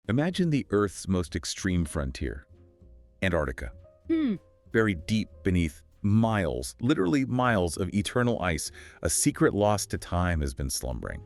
Imagine the Earth's most extreme frontier, Antarctica, Hmm. buried deep beneath miles, literally miles of eternal ice. A secret lost to time has been slumbering.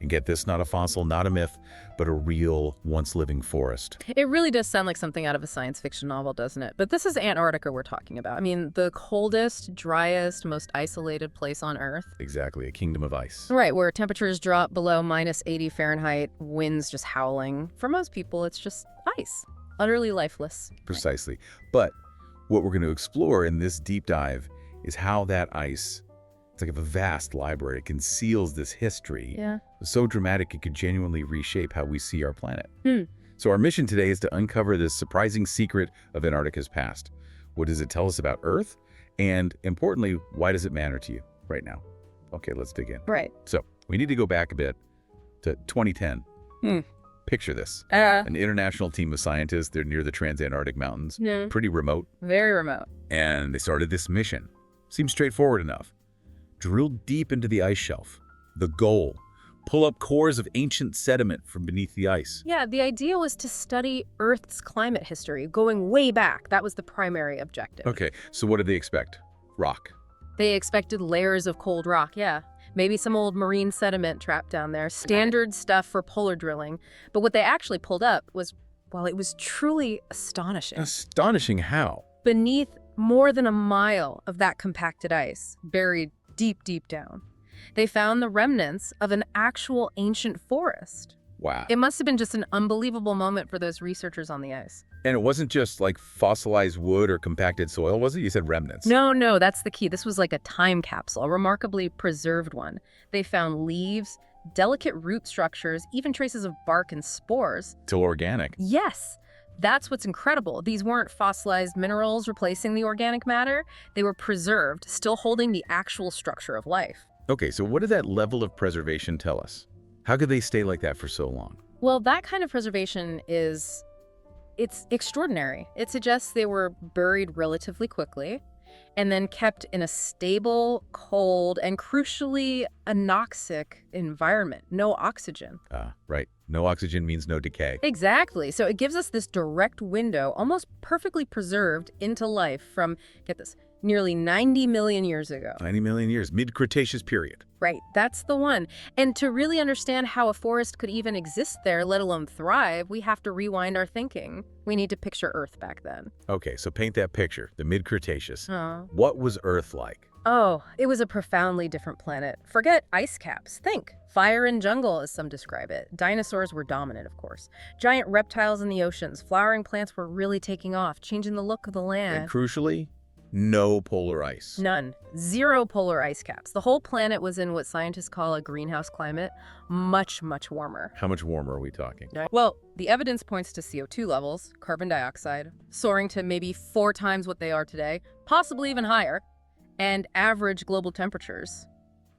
And get this, not a fossil, not a myth, but a real, once-living forest. It really does sound like something out of a science fiction novel, doesn't it? But this is Antarctica we're talking about. I mean, the coldest, driest, most isolated place on Earth. Exactly, a kingdom of ice. Right, where temperatures drop below -80 Fahrenheit, winds just howling. For most people, it's just ice. Utterly lifeless. Precisely. But what we're going to explore in this deep dive is how that ice, it's like a vast library, it conceals this history. Yeah. So dramatic it could genuinely reshape how we see our planet. Hmm. So our mission today is to uncover this surprising secret of Antarctica's past. What does it tell us about Earth? And importantly, why does it matter to you right now? Okay, let's dig in. Right. So we need to go back a bit to 2010. Hmm. Picture this. An international team of scientists, they're near the Transantarctic Mountains, Yeah. pretty remote, Very remote. and they started this mission. Seems straightforward enough. Drill deep into the ice shelf. The goal, pull up cores of ancient sediment from beneath the ice. Yeah, the idea was to study Earth's climate history, going way back. That was the primary objective. Okay, so what did they expect? Rock. They expected layers of cold rock, yeah. Maybe some old marine sediment trapped down there. Standard stuff for polar drilling. But what they actually pulled up was, well, it was truly astonishing. Astonishing how? Beneath more than a mile of that compacted ice, buried deep, deep down, they found the remnants of an actual ancient forest. Wow. It must have been just an unbelievable moment for those researchers on the ice. And it wasn't just like fossilized wood or compacted soil, was it? You said remnants. No, that's the key. This was like a time capsule, a remarkably preserved one. They found leaves, delicate root structures, even traces of bark and spores. Still organic. Yes, that's what's incredible. These weren't fossilized minerals replacing the organic matter. They were preserved, still holding the actual structure of life. Okay, so what did that level of preservation tell us? How could they stay like that for so long? Well, that kind of preservation it's extraordinary. It suggests they were buried relatively quickly and then kept in a stable, cold, and crucially anoxic environment. No oxygen. Right. No oxygen means no decay. Exactly. So it gives us this direct window, almost perfectly preserved into life from, get this, nearly 90 million years ago. 90 million years, mid-Cretaceous period. Right, that's the one. And to really understand how a forest could even exist there, let alone thrive, we have to rewind our thinking. We need to picture Earth back then. Okay, so paint that picture, the mid-Cretaceous. Oh. What was Earth like? Oh, it was a profoundly different planet. Forget ice caps. Think fire and jungle, as some describe it. Dinosaurs were dominant, of course. Giant reptiles in the oceans. Flowering plants were really taking off, changing the look of the land. And crucially, no polar ice. None. Zero polar ice caps. The whole planet was in what scientists call a greenhouse climate, much, much warmer. How much warmer are we talking? Well, the evidence points to CO2 levels, carbon dioxide, soaring to maybe 4 times what they are today, possibly even higher, and average global temperatures,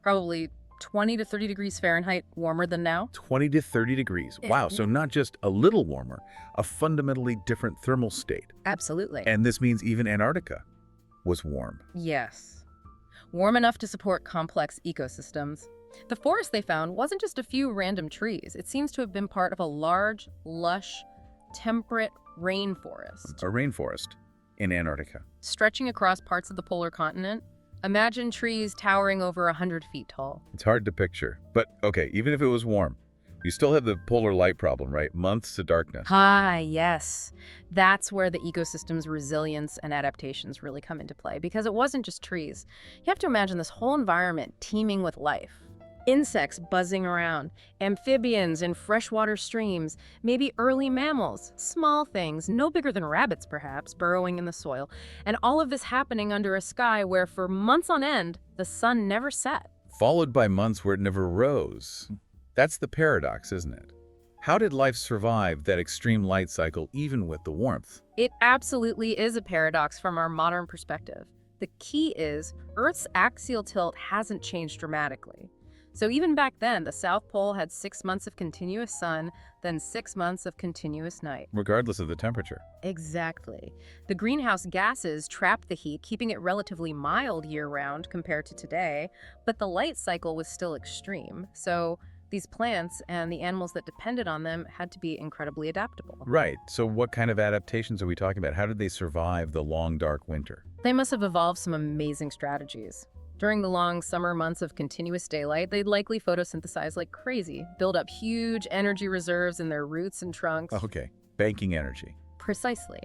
probably 20 to 30 degrees Fahrenheit warmer than now. 20 to 30 degrees. Wow, so not just a little warmer, a fundamentally different thermal state. Absolutely. And this means even Antarctica was warm. Yes. Warm enough to support complex ecosystems. The forest they found wasn't just a few random trees. It seems to have been part of a large, lush, temperate rainforest. A rainforest in Antarctica. Stretching across parts of the polar continent. Imagine trees towering over 100 feet tall. It's hard to picture. But okay, even if it was warm, you still have the polar light problem, right? Months of darkness. Yes. That's where the ecosystem's resilience and adaptations really come into play, because it wasn't just trees. You have to imagine this whole environment teeming with life. Insects buzzing around, amphibians in freshwater streams, maybe early mammals, small things, no bigger than rabbits perhaps, burrowing in the soil. And all of this happening under a sky where for months on end, the sun never set. Followed by months where it never rose. That's the paradox, isn't it? How did life survive that extreme light cycle even with the warmth? It absolutely is a paradox from our modern perspective. The key is Earth's axial tilt hasn't changed dramatically. So even back then, the South Pole had 6 months of continuous sun, then 6 months of continuous night. Regardless of the temperature. Exactly. The greenhouse gases trapped the heat, keeping it relatively mild year-round compared to today, but the light cycle was still extreme. So These plants and the animals that depended on them had to be incredibly adaptable. Right. So what kind of adaptations are we talking about? How did they survive the long, dark winter? They must have evolved some amazing strategies. During the long summer months of continuous daylight, they'd likely photosynthesize like crazy, build up huge energy reserves in their roots and trunks. Okay. Banking energy. Precisely.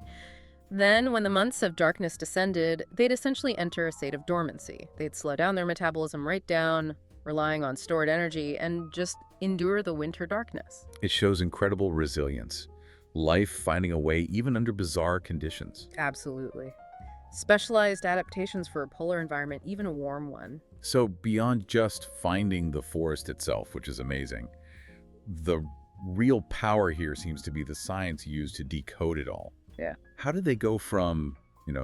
Then, when the months of darkness descended, they'd essentially enter a state of dormancy. They'd slow down their metabolism right down, relying on stored energy, and just endure the winter darkness. It shows incredible resilience. Life finding a way even under bizarre conditions. Absolutely. Specialized adaptations for a polar environment, even a warm one. So beyond just finding the forest itself, which is amazing, the real power here seems to be the science used to decode it all. Yeah. How did they go from,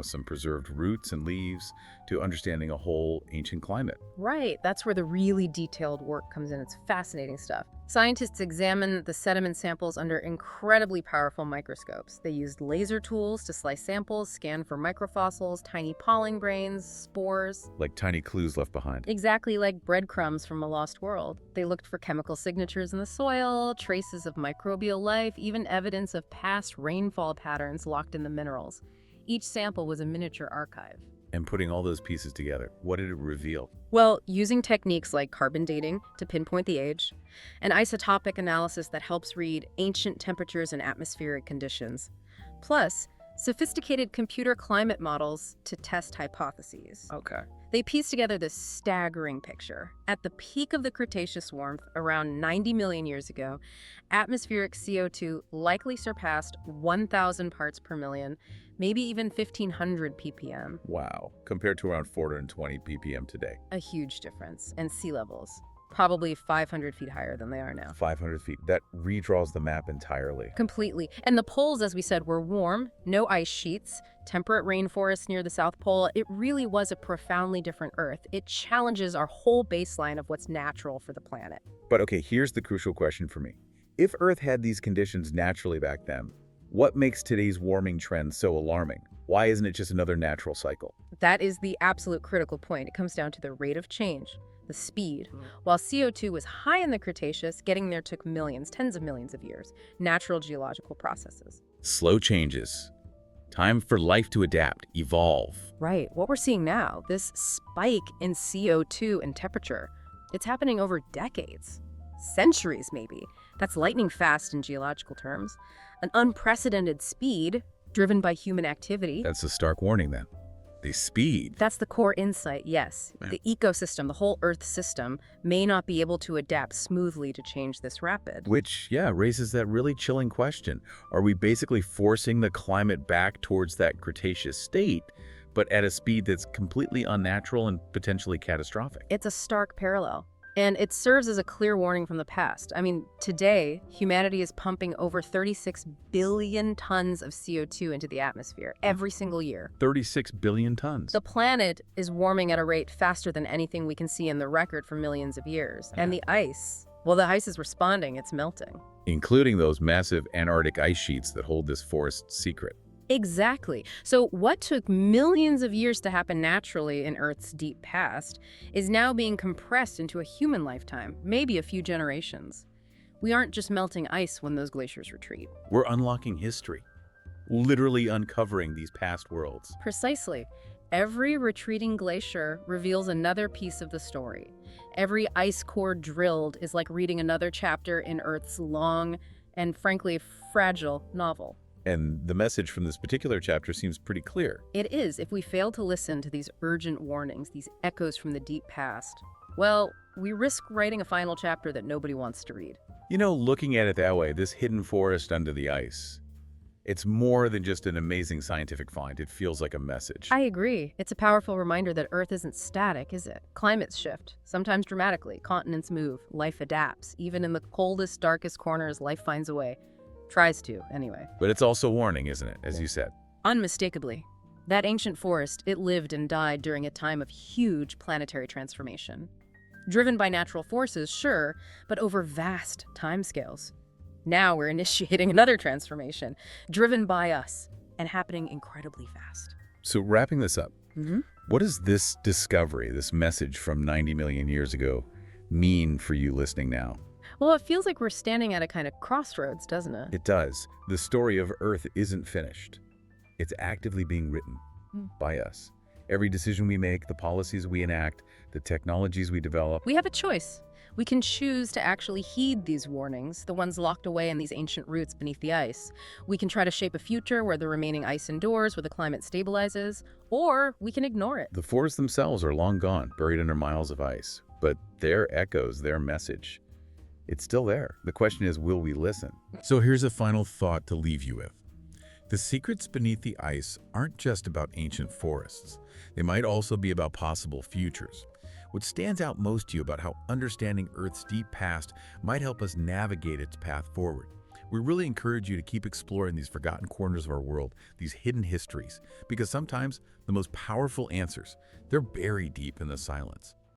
some preserved roots and leaves to understanding a whole ancient climate? Right, that's where the really detailed work comes in. It's fascinating stuff. Scientists examine the sediment samples under incredibly powerful microscopes. They used laser tools to slice samples, scan for microfossils, tiny pollen grains, spores. Like tiny clues left behind. Exactly like breadcrumbs from a lost world. They looked for chemical signatures in the soil, traces of microbial life, even evidence of past rainfall patterns locked in the minerals. Each sample was a miniature archive. And putting all those pieces together, what did it reveal? Well, using techniques like carbon dating to pinpoint the age, and isotopic analysis that helps read ancient temperatures and atmospheric conditions, plus sophisticated computer climate models to test hypotheses. Okay. They piece together this staggering picture. At the peak of the Cretaceous warmth, around 90 million years ago, atmospheric CO2 likely surpassed 1,000 parts per million, maybe even 1,500 ppm. Wow. Compared to around 420 ppm today. A huge difference. And sea levels, probably 500 feet higher than they are now. 500 feet. That redraws the map entirely. Completely. And the poles, as we said, were warm, no ice sheets, temperate rainforests near the South Pole. It really was a profoundly different Earth. It challenges our whole baseline of what's natural for the planet. But okay, here's the crucial question for me. If Earth had these conditions naturally back then, what makes today's warming trend so alarming? Why isn't it just another natural cycle? That is the absolute critical point. It comes down to the rate of change, the speed. While CO2 was high in the Cretaceous, getting there took millions, tens of millions of years. Natural geological processes. Slow changes. Time for life to adapt, evolve. Right. What we're seeing now, this spike in CO2 and temperature, it's happening over decades. Centuries, maybe. That's lightning fast in geological terms. An unprecedented speed driven by human activity. That's a stark warning then. The speed. That's the core insight, yes. Yeah. The ecosystem, the whole Earth system, may not be able to adapt smoothly to change this rapid. Which, raises that really chilling question. Are we basically forcing the climate back towards that Cretaceous state, but at a speed that's completely unnatural and potentially catastrophic? It's a stark parallel. And it serves as a clear warning from the past. I mean, today, humanity is pumping over 36 billion tons of CO2 into the atmosphere every single year. 36 billion tons. The planet is warming at a rate faster than anything we can see in the record for millions of years. And the ice, well, the ice is responding, it's melting. Including those massive Antarctic ice sheets that hold this forest secret. Exactly. So what took millions of years to happen naturally in Earth's deep past is now being compressed into a human lifetime, maybe a few generations. We aren't just melting ice when those glaciers retreat. We're unlocking history, literally uncovering these past worlds. Precisely. Every retreating glacier reveals another piece of the story. Every ice core drilled is like reading another chapter in Earth's long and, frankly, fragile novel. And the message from this particular chapter seems pretty clear. It is. If we fail to listen to these urgent warnings, these echoes from the deep past, well, we risk writing a final chapter that nobody wants to read. Looking at it that way, this hidden forest under the ice, it's more than just an amazing scientific find. It feels like a message. I agree. It's a powerful reminder that Earth isn't static, is it? Climates shift, sometimes dramatically. Continents move. Life adapts. Even in the coldest, darkest corners, life finds a way. Tries to, anyway. But it's also warning, isn't it, as you said? Unmistakably. That ancient forest, it lived and died during a time of huge planetary transformation. Driven by natural forces, sure, but over vast timescales. Now we're initiating another transformation, driven by us, and happening incredibly fast. So wrapping this up, Mm-hmm. what does this discovery, this message from 90 million years ago, mean for you listening now? Well, it feels like we're standing at a kind of crossroads, doesn't it? It does. The story of Earth isn't finished. It's actively being written by us. Every decision we make, the policies we enact, the technologies we develop. We have a choice. We can choose to actually heed these warnings, the ones locked away in these ancient roots beneath the ice. We can try to shape a future where the remaining ice endures, where the climate stabilizes, or we can ignore it. The forests themselves are long gone, buried under miles of ice. But their echoes, their message, it's still there. The question is, will we listen? So here's a final thought to leave you with. The secrets beneath the ice aren't just about ancient forests. They might also be about possible futures. What stands out most to you about how understanding Earth's deep past might help us navigate its path forward? We really encourage you to keep exploring these forgotten corners of our world, these hidden histories, because sometimes the most powerful answers, they're buried deep in the silence.